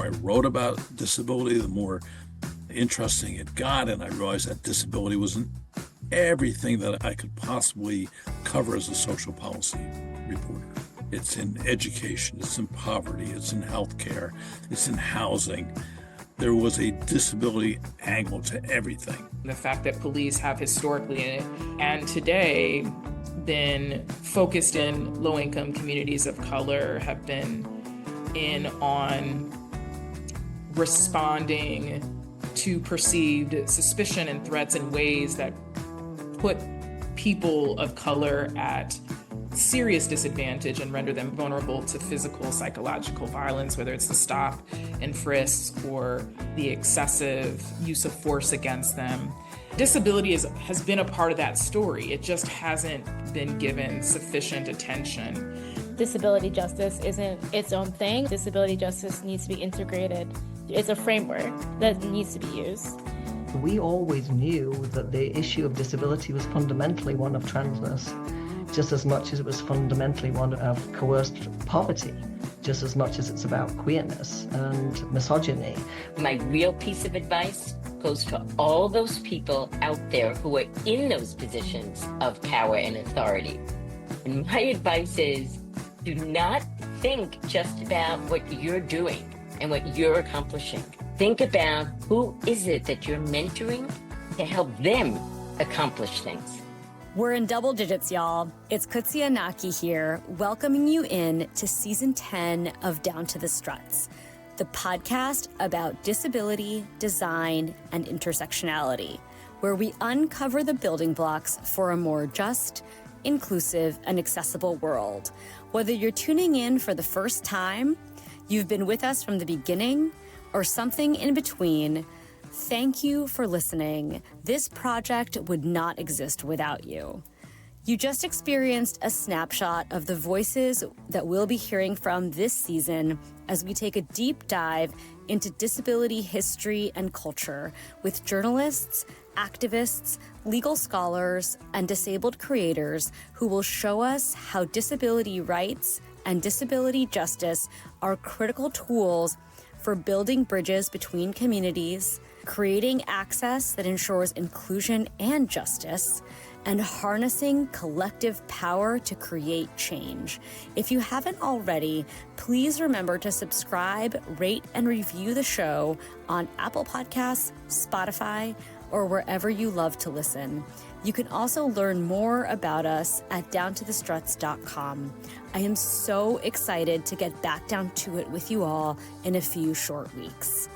I wrote about disability, the more interesting it got, and I realized that disability wasn't everything that I could possibly cover as a social policy reporter. It's in education, it's in poverty, it's in healthcare, it's in housing. There was a disability angle to everything. The fact that police have historically and today been focused in low-income communities of color, have been in on responding to perceived suspicion and threats in ways that put people of color at serious disadvantage and render them vulnerable to physical, psychological violence, whether it's the stop and frisk or the excessive use of force against them. Disability has been a part of that story. It just hasn't been given sufficient attention. Disability justice isn't its own thing. Disability justice needs to be integrated. It's a framework that needs to be used. We always knew that the issue of disability was fundamentally one of transness, just as much as it was fundamentally one of coerced poverty, just as much as it's about queerness and misogyny. My real piece of advice goes to all those people out there who are in those positions of power and authority. And my advice is, do not think just about what you're doing and what you're accomplishing. Think about who is it that you're mentoring to help them accomplish things. We're in double digits, y'all. It's Qudsiya here, welcoming you in to season 10 of Down to the Struts, the podcast about disability, design, and intersectionality, where we uncover the building blocks for a more just, inclusive, and accessible world. Whether you're tuning in for the first time, you've been with us from the beginning, or something in between, thank you for listening. This project would not exist without you. You just experienced a snapshot of the voices that we'll be hearing from this season as we take a deep dive into disability history and culture with journalists, activists, legal scholars, and disabled creators who will show us how disability rights and disability justice are critical tools for building bridges between communities, creating access that ensures inclusion and justice, and harnessing collective power to create change. If you haven't already, please remember to subscribe, rate, and review the show on Apple Podcasts, Spotify, or wherever you love to listen. You can also learn more about us at downtothestruts.com. I am so excited to get back down to it with you all in a few short weeks.